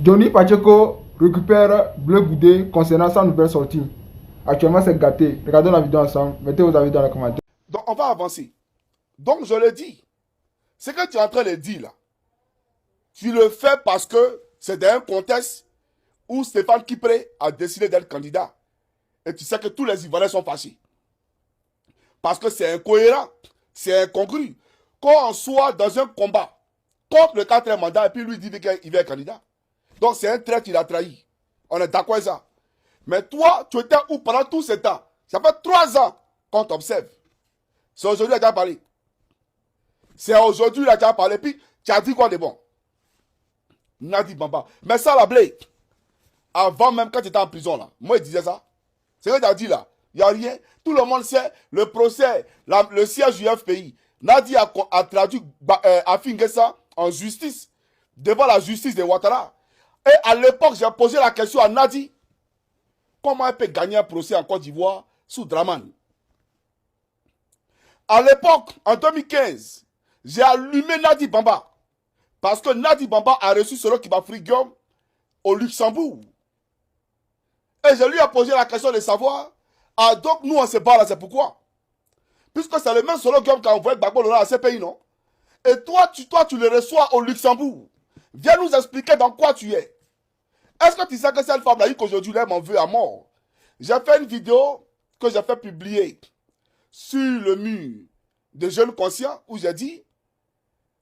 Johnny Pacheco récupère Bleu Goudé concernant sa nouvelle sortie. Actuellement, c'est gâté. Regardons la vidéo ensemble. Mettez vos avis dans les commentaires. Donc, on va avancer. Donc, je le dis. Ce que tu es en train de dire là, tu le fais parce que c'est dans un contexte où Stéphane Kipré a décidé d'être candidat. Et tu sais que tous les Ivoiriens sont fâchés. Parce que c'est incohérent, c'est incongru. Qu'on soit dans un combat contre le 4e mandat et puis lui dit qu'il va être candidat. Donc c'est un trait qu'il a trahi. On est d'accord avec ça. Mais toi, tu étais où pendant tout ce temps? Ça fait 3 ans qu'on t'observe. C'est aujourd'hui qu'il a déjà parlé. C'est aujourd'hui qu'il a déjà parlé. Puis tu as dit quoi de bon? Nadi Bamba. Mais ça, la blé. Avant même quand tu étais en prison là. Moi, il disait ça. C'est ce que tu as dit là. Il n'y a rien. Tout le monde sait le procès, le siège du FPI. Nadi a traduit Afingessa en justice, devant la justice de Ouattara. Et à l'époque, j'ai posé la question à Nadi. Comment elle peut gagner un procès en Côte d'Ivoire sous Draman? À l'époque, en 2015, j'ai allumé Nadi Bamba. Parce que Nadi Bamba a reçu Solo Kibafri Guillaume au Luxembourg. Et je lui ai posé la question de savoir, ah donc nous on se bat là, c'est pourquoi? Puisque c'est le même Solo Guillaume qui a envoyé Gbagbo Lora à ces pays, non? Et toi, tu le reçois au Luxembourg. Viens nous expliquer dans quoi tu es. Est-ce que tu sais que cette femme-là, qu'aujourd'hui, elle m'en veut à mort? J'ai fait une vidéo que j'ai fait publier sur le mur de Jeunes Conscients où j'ai dit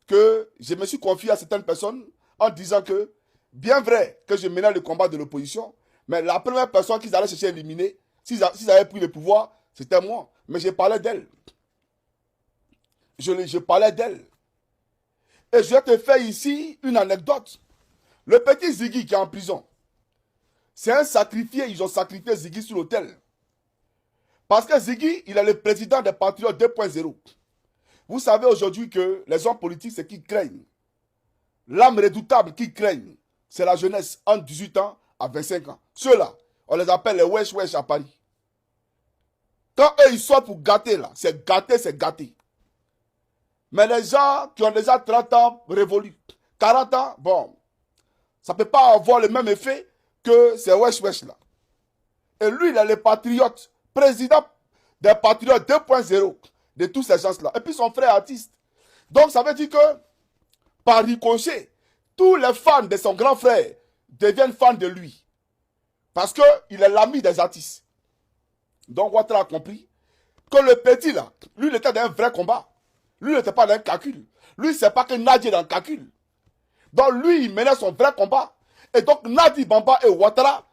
que je me suis confié à certaines personnes en disant que, bien vrai que je menais le combat de l'opposition, mais la première personne qu'ils allaient chercher à éliminer, s'ils avaient pris le pouvoir, c'était moi. Mais je parlais d'elle. Je parlais d'elle. Et je te fais ici une anecdote. Le petit Ziggy qui est en prison, c'est un sacrifié. Ils ont sacrifié Ziggy sur l'autel. Parce que Ziggy, il est le président des Patriotes 2.0. Vous savez aujourd'hui que les hommes politiques, c'est qui craignent. L'âme redoutable qui craignent, c'est la jeunesse entre 18 ans à 25 ans. Ceux-là, on les appelle les wesh wesh à Paris. Quand eux, ils sortent pour gâter là, c'est gâter, c'est gâter. Mais les gens qui ont déjà 30 ans révolus, 40 ans, bon, ça ne peut pas avoir le même effet que ces wesh wesh là. Et lui, il est le patriote, président des Patriotes 2.0 de tous ces gens-là. Et puis son frère artiste. Donc ça veut dire que, par ricochet, tous les fans de son grand frère deviennent fans de lui. Parce qu'il est l'ami des artistes. Donc Ouattara a compris que le petit là, lui il était dans un vrai combat. Lui il n'était pas dans un calcul. Lui il ne sait pas que Nadi est dans le calcul. Donc lui il menait son vrai combat. Et donc Nadi Bamba et Ouattara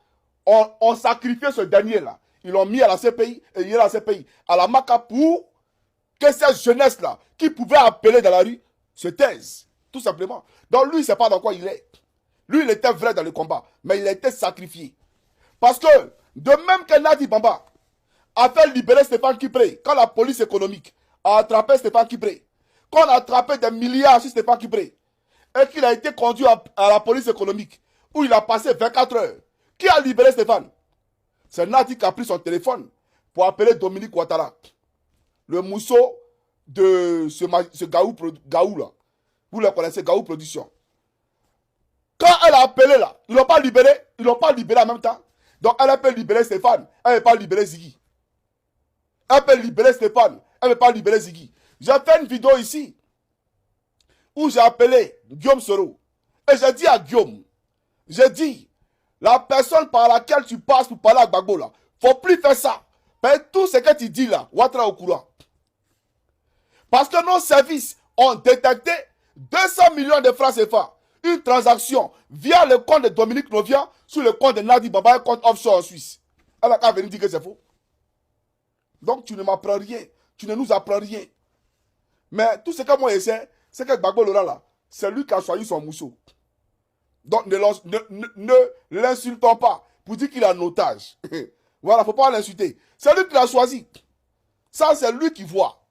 ont sacrifié ce dernier là. Ils l'ont mis à la CPI et il est à la CPI. À la Maca pour que cette jeunesse là, qui pouvait appeler dans la rue, se taise. Tout simplement. Donc lui il ne sait pas dans quoi il est. Lui il était vrai dans le combat. Mais il a été sacrifié. Parce que de même que Nadi Bamba a fait libérer Stéphane Kipré, quand la police économique a attrapé Stéphane Kipré, qu'on a attrapé des milliards sur Stéphane Kipré, et qu'il a été conduit à la police économique, où il a passé 24 heures. Qui a libéré Stéphane? C'est Nadi qui a pris son téléphone pour appeler Dominique Ouattara, le mousseau de ce Gaou là. Vous le connaissez, Gaou Production. Quand elle a appelé là, ils ne l'ont pas libéré en même temps. Donc elle peut libérer Stéphane, elle ne peut pas libérer Ziggy. Elle peut libérer Stéphane, elle ne peut pas libérer Ziggy. J'ai fait une vidéo ici où j'ai appelé Guillaume Soro. Et j'ai dit à Guillaume, j'ai dit, la personne par laquelle tu passes pour parler à Gbagbo là, il ne faut plus faire ça. Mais tout ce que tu dis là, Ouattara au courant. Parce que nos services ont détecté 200 millions de francs CFA. Une transaction via le compte de Dominique Novian sur le compte de Nadi Bamba, un compte offshore en Suisse. Elle a qu'à venir dire que c'est faux. Donc tu ne m'apprends rien. Tu ne nous apprends rien. Mais tout ce que moi je sais, c'est que Gbagbo Lora là, c'est lui qui a choisi son mousseau. Donc ne l'insultons pas pour dire qu'il est en otage. Voilà, il ne faut pas l'insulter. C'est lui qui l'a choisi. Ça, c'est lui qui voit.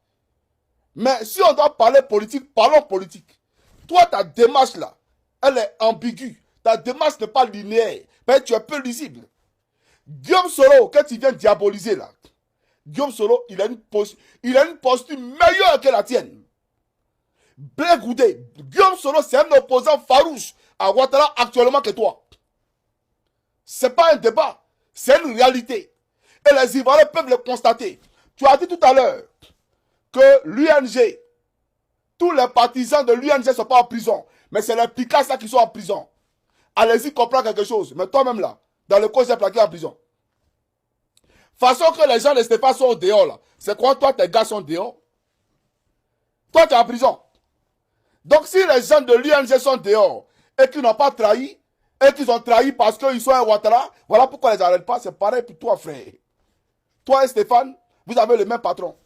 Mais si on doit parler politique, parlons politique. Toi, ta démarche là, elle est ambiguë. Ta démarche n'est pas linéaire. Mais tu es peu lisible. Guillaume Soro, que tu viens diaboliser là, Guillaume Soro, il a une posture meilleure que la tienne. Blé Goudé, Guillaume Soro, c'est un opposant farouche à Ouattara actuellement que toi. Ce n'est pas un débat, c'est une réalité. Et les Ivoiriens peuvent le constater. Tu as dit tout à l'heure que l'UNG, tous les partisans de l'UNG ne sont pas en prison. Mais c'est les Picasso qui sont en prison. Allez-y comprendre quelque chose. Mais toi-même là, dans le cause, j'ai plaqué en prison. Façon que les gens de Stéphane sont dehors là. C'est quoi toi, tes gars sont dehors? Toi, tu es en prison. Donc si les gens de l'UNG sont dehors et qu'ils n'ont pas trahi, et qu'ils ont trahi parce qu'ils sont un Ouattara, voilà pourquoi ils n'arrêtent pas. C'est pareil pour toi, frère. Toi et Stéphane, vous avez le même patron.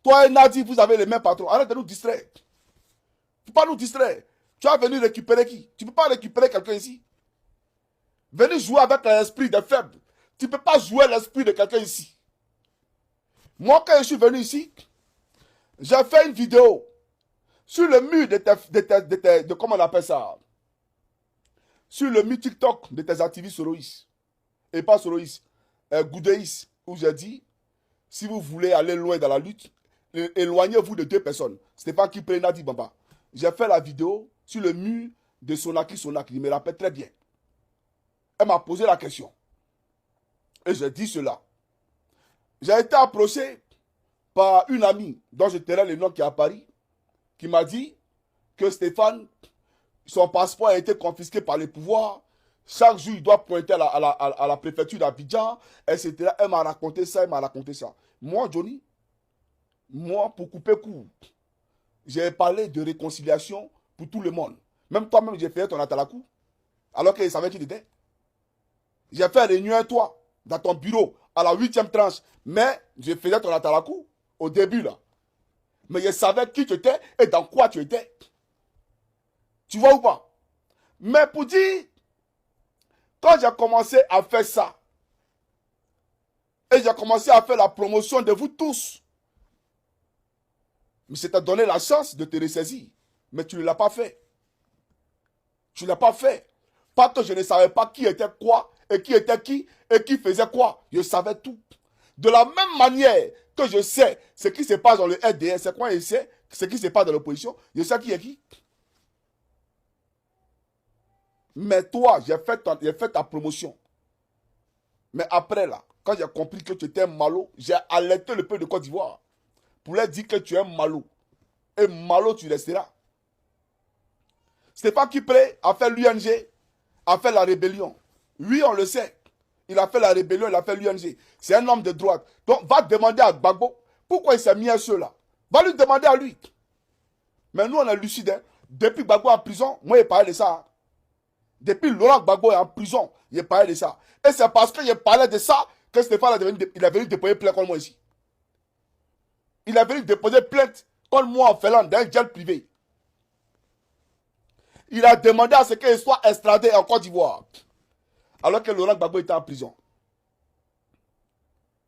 Toi et Nadi, vous avez le même patron. Arrête de nous distraire. Il ne faut pas nous distraire. Tu as venu récupérer qui? Tu ne peux pas récupérer quelqu'un ici. Venez jouer avec l'esprit des faibles. Tu ne peux pas jouer l'esprit de quelqu'un ici. Moi, quand je suis venu ici, j'ai fait une vidéo sur le mur de comment on appelle ça? Sur le mur TikTok de tes activistes soloïstes. Et pas soloïstes, goudéistes, où j'ai dit, si vous voulez aller loin dans la lutte, éloignez-vous de deux personnes. Stéphane Kipré, Nadi Bamba. J'ai fait la vidéo sur le mur de Sonaki. Il me rappelle très bien. Elle m'a posé la question. Et j'ai dit cela. J'ai été approché par une amie dont je tairai le nom qui est à Paris, qui m'a dit que Stéphane, son passeport a été confisqué par les pouvoirs. Chaque jour, il doit pointer à la préfecture d'Abidjan, etc. Elle m'a raconté ça, Moi, Johnny, pour couper court, j'ai parlé de réconciliation pour tout le monde. Même toi-même, j'ai fait ton atalakou, alors qu'il savait qui était. J'ai fait réunion avec toi, dans ton bureau, à la 8e tranche. Mais je faisais ton atalakou au début, là. Mais je savais qui tu étais et dans quoi tu étais. Tu vois ou pas? Mais pour dire, quand j'ai commencé à faire ça, et j'ai commencé à faire la promotion de vous tous, mais c'est t'a donné la chance de te ressaisir. Mais tu ne l'as pas fait. Tu ne l'as pas fait. Parce que je ne savais pas qui était quoi, et qui était qui, et qui faisait quoi. Je savais tout. De la même manière que je sais ce qui se passe dans le RDS, c'est quoi je sais, ce qui se passe dans l'opposition, je sais qui est qui. Mais toi, j'ai fait ta promotion. Mais après là, quand j'ai compris que tu étais un malo, j'ai alerté le peuple de Côte d'Ivoire pour leur dire que tu es un malo. Et malo, tu resteras. Stéphane Kipré a fait l'UNG, a fait la rébellion. Oui, on le sait. Il a fait la rébellion, il a fait l'UNG. C'est un homme de droite. Donc, va demander à Gbagbo pourquoi il s'est mis à ceux-là. Va lui demander à lui. Mais nous, on est lucide. Hein. Depuis Gbagbo en prison, moi, il parlait de ça. Depuis Laurent Gbagbo est en prison, il parlait de ça. Et c'est parce qu'il parlait de ça que Stéphane est venu déposer plainte contre moi ici. Il est venu déposer plainte contre moi en Finlande, dans un gel privé. Il a demandé à ce qu'il soit extradé en Côte d'Ivoire. Alors que Laurent Gbagbo était en prison.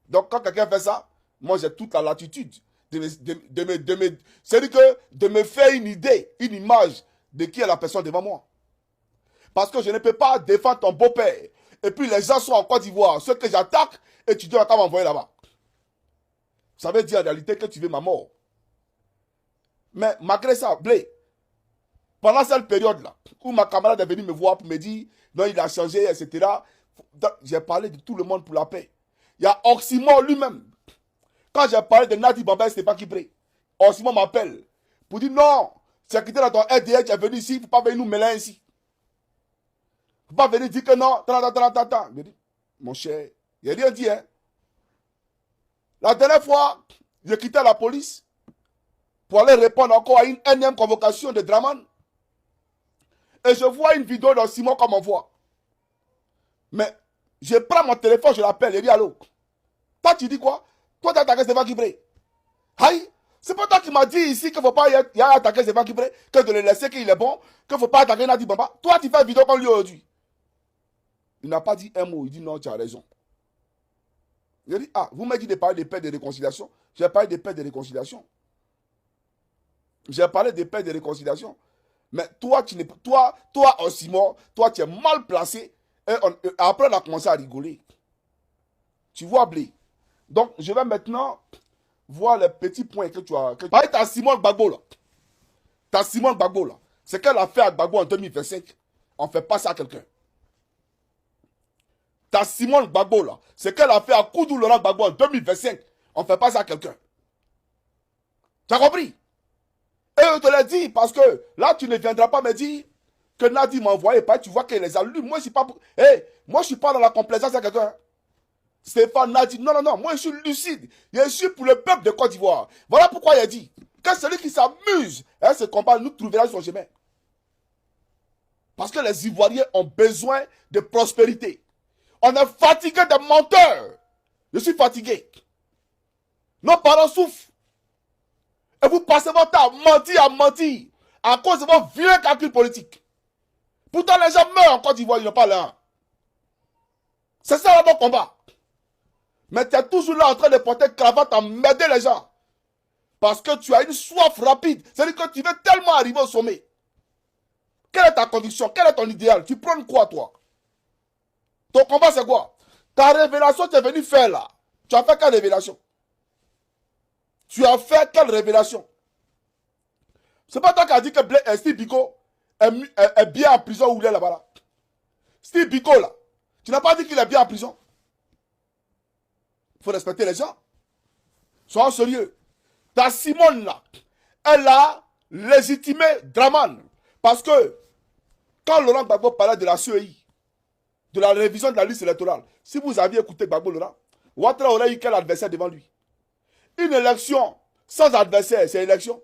Donc quand quelqu'un fait ça, moi j'ai toute la latitude c'est-à-dire que de me faire une idée, une image de qui est la personne devant moi. Parce que je ne peux pas défendre ton beau-père. Et puis les gens sont en Côte d'Ivoire. Ceux que j'attaque, et tu dois m'envoyer là-bas. Ça veut dire en réalité que tu veux ma mort. Mais malgré ça, Blé, pendant cette période-là, où ma camarade est venue me voir pour me dire, non, il a changé, etc. J'ai parlé de tout le monde pour la paix. Il y a Oxymore lui-même. Quand j'ai parlé de Nadi Bamba et Stéphane Kipré, Oxymore m'appelle pour dire, non, c'est quitté dans ton RDA, tu es venu ici, il ne faut pas venir nous mêler ici. Il ne faut pas venir dire que non, je dis, mon cher, il n'y a rien dit, hein. La dernière fois, j'ai quitté la police pour aller répondre encore à une énième convocation de Draman. Et je vois une vidéo de Simon comme on voit. Mais je prends mon téléphone, je l'appelle, il dit allô. Toi, tu dis quoi? Toi, tu as attaqué Stéphane Kipré. Aïe, c'est pas toi qui m'as dit ici qu'il ne faut pas y attaquer Stéphane Kipré, que de le laisser qu'il est bon, qu'il ne faut pas attaquer Nadi Bamba. Toi, tu fais une vidéo comme lui aujourd'hui. Il n'a pas dit un mot, il dit non, tu as raison. Il a dit, ah, vous m'avez dit de parler des paix de réconciliation. J'ai parlé des paix de réconciliation. J'ai parlé des paix de réconciliation. Mais toi, Simon, toi, tu es mal placé. Et après, on a commencé à rigoler. Tu vois, Blé. Donc, je vais maintenant voir les petits points que tu as. Pareil, tu as Simone Gbagbo, là. Tu as Simone Gbagbo, là. C'est qu'elle a fait à Gbagbo en 2025. On ne fait pas ça à quelqu'un. Ta Simone Gbagbo, là, ce qu'elle a fait à Koudou Laurent Gbagbo en 2025, on ne fait pas ça à quelqu'un. Tu as compris? Et je te l'ai dit, parce que là, tu ne viendras pas me dire que Nadi m'a envoyé, pas, tu vois qu'elle les a lus. Moi, je suis pas, moi, je suis pas dans la complaisance à quelqu'un. Stéphane Nadi, non, non, non, moi, je suis lucide. Je suis pour le peuple de Côte d'Ivoire. Voilà pourquoi il a dit que celui qui s'amuse, ce combat nous trouvera sur son chemin. Parce que les Ivoiriens ont besoin de prospérité. On est fatigué de menteurs. Je suis fatigué. Nos parents souffrent. Et vous passez votre temps à mentir à cause de vos vieux calculs politiques. Pourtant, les gens meurent en Côte d'Ivoire, ils n'ont pas l'air. C'est ça le bon combat. Mais tu es toujours là en train de porter cravate à m'aider les gens. Parce que tu as une soif rapide. C'est-à-dire que tu veux tellement arriver au sommet. Quelle est ta conviction? Quel est ton idéal? Tu prends quoi, toi? Ton combat, c'est quoi? Ta révélation, tu es venu faire là. Tu as fait quelle révélation? Tu as fait quelle révélation? C'est pas toi qui as dit que Steve Biko est bien en prison où il est là-bas. Là. Steve Biko, là. Tu n'as pas dit qu'il est bien en prison. Il faut respecter les gens. Sois sérieux. Ta Simone, là, elle a légitimé Draman. Parce que, quand Laurent Gbagbo parlait de la CEI, de la révision de la liste électorale, si vous aviez écouté Gbagbo Laurent, Ouattara aurait eu quel adversaire devant lui? Une élection sans adversaire, c'est une élection.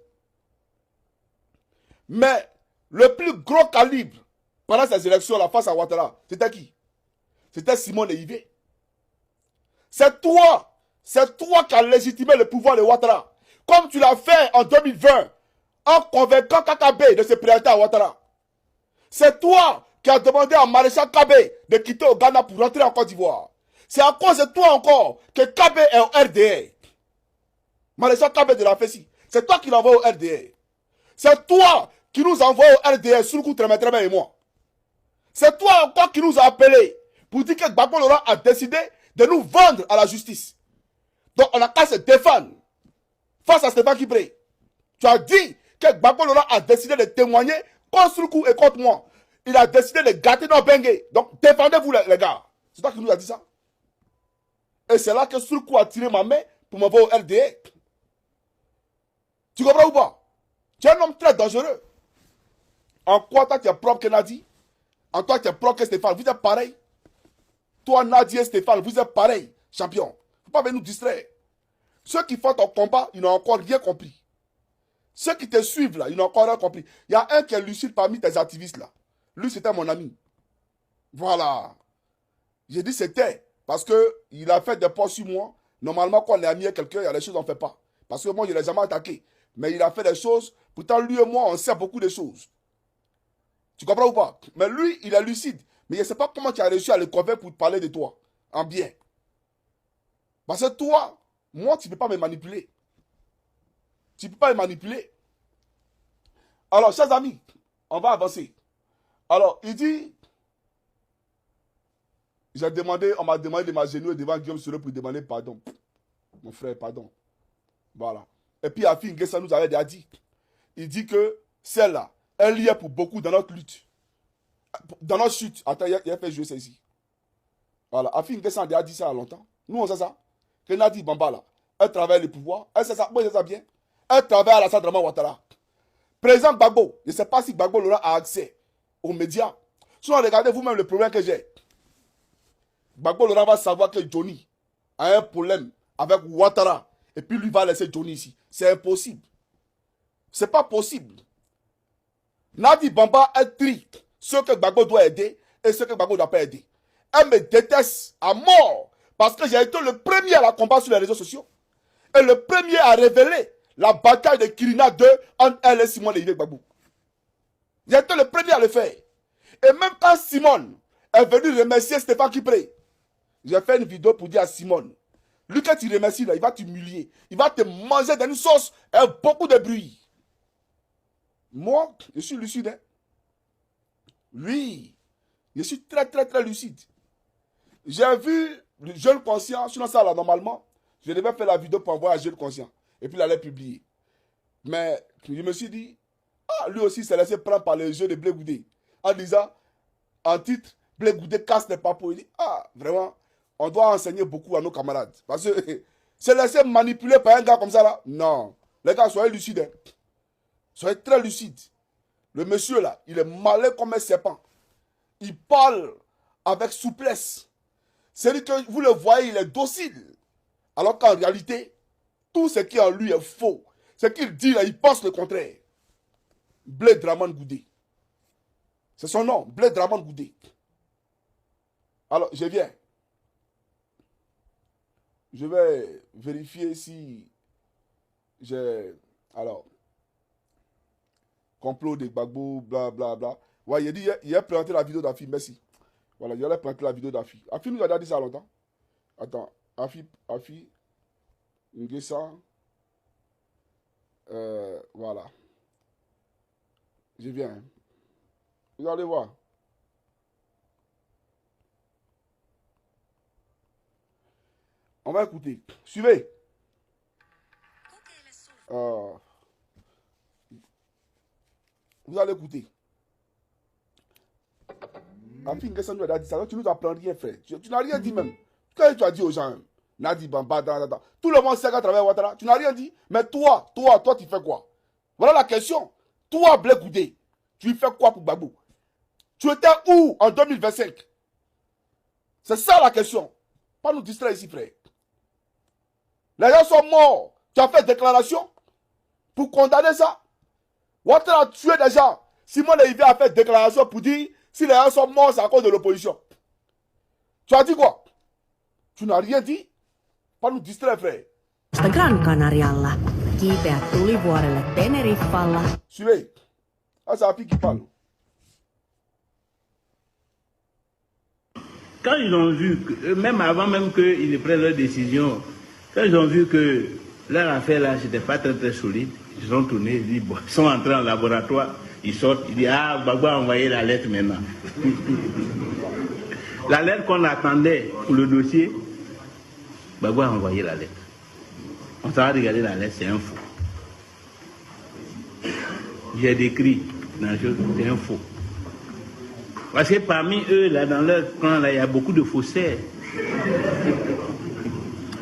Mais le plus gros calibre pendant ces élections-là face à Ouattara, c'était qui? C'était Simone Eyivé. C'est toi qui as légitimé le pouvoir de Ouattara. Comme tu l'as fait en 2020, en convaincant Kakabe de se présenter à Ouattara. C'est toi qui as demandé à Maréchal Kabé de quitter au Ghana pour rentrer en Côte d'Ivoire. C'est à cause de toi encore que Kabé est au RDA. Maréchal Kabé de la Fessi. C'est toi qui l'envoie au RDA. C'est toi qui nous envoie au RDA, Soukou Tremetreme et moi. C'est toi encore qui nous a appelés pour dire que Gbagbo Laurent a décidé de nous vendre à la justice. Donc on a qu'à se défendre face à Stéphane Kibré. Tu as dit que Gbagbo Laurent a décidé de témoigner contre Soukou et contre moi. Il a décidé de gâter nos bengues. Donc défendez-vous les gars. C'est toi qui nous a dit ça. Et c'est là que Soukou a tiré ma main pour m'envoyer au RDA. Tu comprends ou pas? Tu es un homme très dangereux. En quoi toi tu es propre que Nadi? En toi tu es propre que Stéphane? Vous êtes pareil. Toi Nadi et Stéphane, vous êtes pareil, champion. Il ne faut pas venir nous distraire. Ceux qui font ton combat, ils n'ont encore rien compris. Ceux qui te suivent là, ils n'ont encore rien compris. Il y a un qui est lucide parmi tes activistes là. Lui c'était mon ami. Voilà. J'ai dit c'était. Parce qu'il a fait des posts sur moi. Normalement quand on est ami avec quelqu'un, il y a des choses qu'on ne fait pas. Parce que moi je ne l'ai jamais attaqué. Mais il a fait des choses. Pourtant, lui et moi, on sait beaucoup de choses. Tu comprends ou pas? Mais lui, il est lucide. Mais je ne sais pas comment tu as réussi à le convaincre pour te parler de toi. En bien. Parce que toi, moi, tu ne peux pas me manipuler. Tu ne peux pas me manipuler. Alors, chers amis, on va avancer. Alors, il dit... on m'a demandé de m'agenouiller devant Guillaume Soro pour demander pardon. Mon frère, pardon. Voilà. Et puis, Afi Nguessa nous avait déjà dit. Il dit que celle-là, elle y est pour beaucoup dans notre lutte. Dans notre chute. Attends, il a fait jouer ça ici. Voilà. Afi Nguessa a déjà dit ça il y a longtemps. Nous, on sait ça. Que Nadi Bamba, là, elle travaille le pouvoir. Elle sait ça. Moi, je sais ça bien. Elle travaille à la Sadraman Ouattara. Président Gbagbo, je ne sais pas si Gbagbo Laurent a accès aux médias. Sinon, regardez vous-même le problème que j'ai. Gbagbo Laurent va savoir que Johnny a un problème avec Ouattara. Et puis lui va laisser Johnny ici. C'est impossible. C'est pas possible. Nadi Bamba, elle trie ceux que Gbagbo doit aider et ceux que Gbagbo ne doit pas aider. Elle me déteste à mort parce que j'ai été le premier à la combattre sur les réseaux sociaux et le premier à révéler la bataille de Kirina 2 entre elle et Simone et Gbagbo. J'ai été le premier à le faire. Et même quand Simone est venue remercier Stéphane Kipré, j'ai fait une vidéo pour dire à Simone, lui, quand tu remercies, là, il va t'humilier. Il va te manger dans une sauce et beaucoup de bruit. Moi, je suis lucide. Hein? Lui, je suis très, très, très lucide. J'ai vu le jeune conscient, sinon ça, là, normalement, je devais faire la vidéo pour envoyer à jeune conscient. Et puis, il allait publier. Mais, je me suis dit, ah, lui aussi, s'est laissé prendre par les jeux de Blé Goudé. En disant, en titre, Blé Goudé casse les papos. Il dit, ah, vraiment, on doit enseigner beaucoup à nos camarades. Parce que se laisser manipuler par un gars comme ça là, non. Les gars, soyez lucides. Hein. Soyez très lucides. Le monsieur là, il est malin comme un serpent. Il parle avec souplesse. C'est-à-dire que vous le voyez, il est docile. Alors qu'en réalité, tout ce qui est en lui est faux. Ce qu'il dit là, il pense le contraire. Blé Draman Goudé. C'est son nom, Blé Draman Goudé. Alors, je viens. Je vais vérifier si j'ai... Alors, complot de Gbagbo, bla. Ouais, il a présenté la vidéo d'Afi, merci. Voilà, il a présenté la vidéo d'Afi. Afi nous a déjà dit ça longtemps. Attends, Afi, Ngessa. Voilà. Je viens. Hein. Vous allez voir. On va écouter. Suivez. Vous allez écouter. Afi Ngessa nous a dit ça. Tu nous apprends rien, frère. Tu n'as rien dit même. Qu'est-ce que tu as dit aux gens? Nadi Bamba, tout le monde sait qu'à travers Ouattara. Tu n'as rien dit. Mais toi, tu fais quoi? Voilà la question. Toi, Blé Goudé, tu fais quoi pour Gbagbo? Tu étais où en 2025? C'est ça la question. Pas nous distraire ici, frère. Les gens sont morts. Tu as fait déclaration pour condamner ça. Ouattara a tué des gens. Simon Lévy a fait déclaration pour dire si les gens sont morts, c'est à cause de l'opposition. Tu as dit quoi? Tu n'as rien dit. Pas nous distraire, frère. Gran Canarialla. Kiipeät tulivuorelle Teneriffalla. Suivez. Ah, c'est Afi qui parle. Quand ils ont vu, même avant même qu'ils ne prennent leur décision, quand ils ont vu que leur affaire là, c'était pas très solide, ils sont tournés, ils disent, bon, ils sont entrés en laboratoire, ils sortent, ils disent, ah, Gbagbo a envoyé la lettre maintenant. La lettre qu'on attendait pour le dossier, Gbagbo a envoyé la lettre. On s'en va regarder la lettre, c'est un faux. J'ai décrit dans le jeu, c'est un faux. Parce que parmi eux, là, dans leur clan, là, il y a beaucoup de faussaires.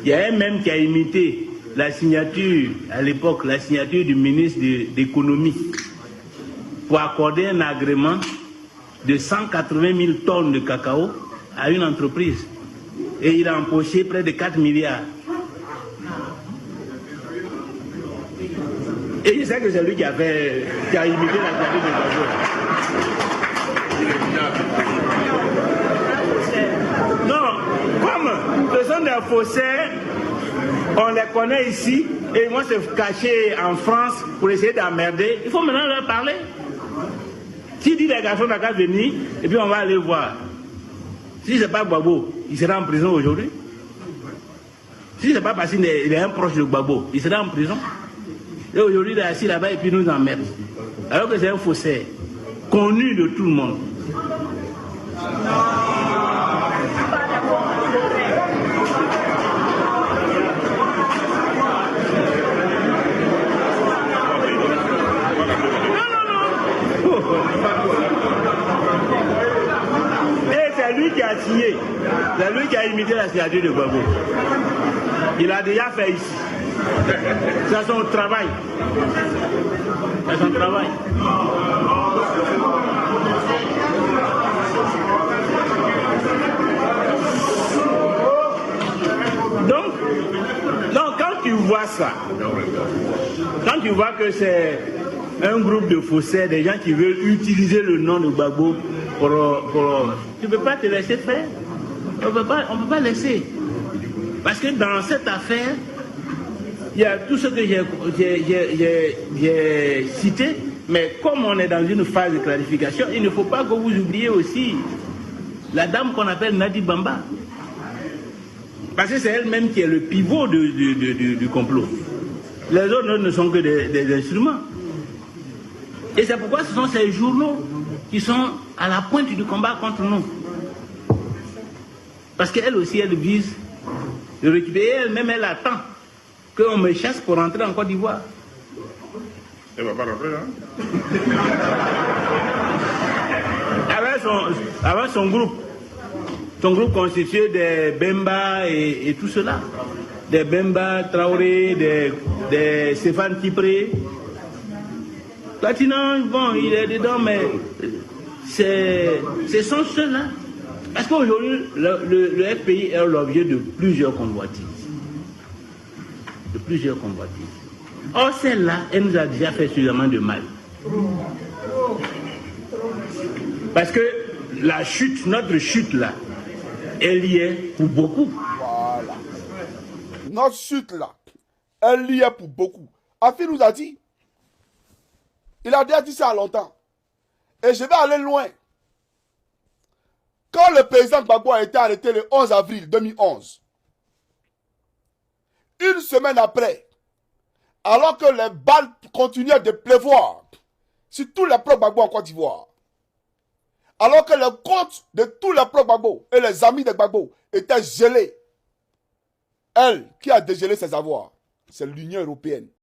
Il y a un même qui a imité la signature, à l'époque, la signature du ministre de l'économie pour accorder un agrément de 180 000 tonnes de cacao à une entreprise. Et il a empoché près de 4 milliards. Et je sais que c'est lui qui a imité la signature de Gbagbo. Non, comme ce sont des faussaires, on les connaît ici, et ils vont se cacher en France pour essayer d'emmerder. Il faut maintenant leur parler. S'il dit les garçons n'ont qu'à venir, et puis on va aller voir. Si ce n'est pas Gbagbo, il sera en prison aujourd'hui. Si ce n'est pas parce qu'il est un proche de Gbagbo, il sera en prison. Et aujourd'hui, il est assis là-bas et puis nous emmerde. Alors que c'est un faussaire, connu de tout le monde. Et c'est lui qui a signé. C'est lui qui a imité la signature de Gbagbo. Il a déjà fait ici. C'est son travail. C'est son travail. Donc quand tu vois ça, quand tu vois que c'est un groupe de faussaires, des gens qui veulent utiliser le nom de Gbagbo tu ne peux pas te laisser faire. On ne peut pas laisser. Parce que dans cette affaire, il y a tout ce que j'ai cité, mais comme on est dans une phase de clarification, il ne faut pas que vous oubliez aussi la dame qu'on appelle Nadi Bamba. Parce que c'est elle-même qui est le pivot du complot. Les autres ne sont que des instruments. Et c'est pourquoi ce sont ces journaux qui sont à la pointe du combat contre nous. Parce qu'elle aussi, elle vise de récupérer, elle-même, elle attend qu'on me chasse pour rentrer en Côte d'Ivoire. Elle ne va pas rentrer, hein? Avec avait son groupe. Son groupe constitué des Bemba et tout cela. Des Bemba, Traoré, des Stéphane Kipré. Maintenant, bon, il est dedans, mais ce sont ceux-là. Parce qu'aujourd'hui, le FPI est l'objet de plusieurs convoitises. Or, celle-là, elle nous a déjà fait suffisamment de mal. Parce que la chute, notre chute là, elle y est pour beaucoup. Voilà. Notre chute là, elle y est pour beaucoup. Afi nous a dit, il a déjà dit ça longtemps. Et je vais aller loin. Quand le président Gbagbo a été arrêté le 11 avril 2011, une semaine après, alors que les balles continuaient de pleuvoir sur tous les pro Gbagbo en Côte d'Ivoire, alors que les comptes de tous les pro Gbagbo et les amis de Gbagbo étaient gelés, elle qui a dégelé ses avoirs, c'est l'Union européenne.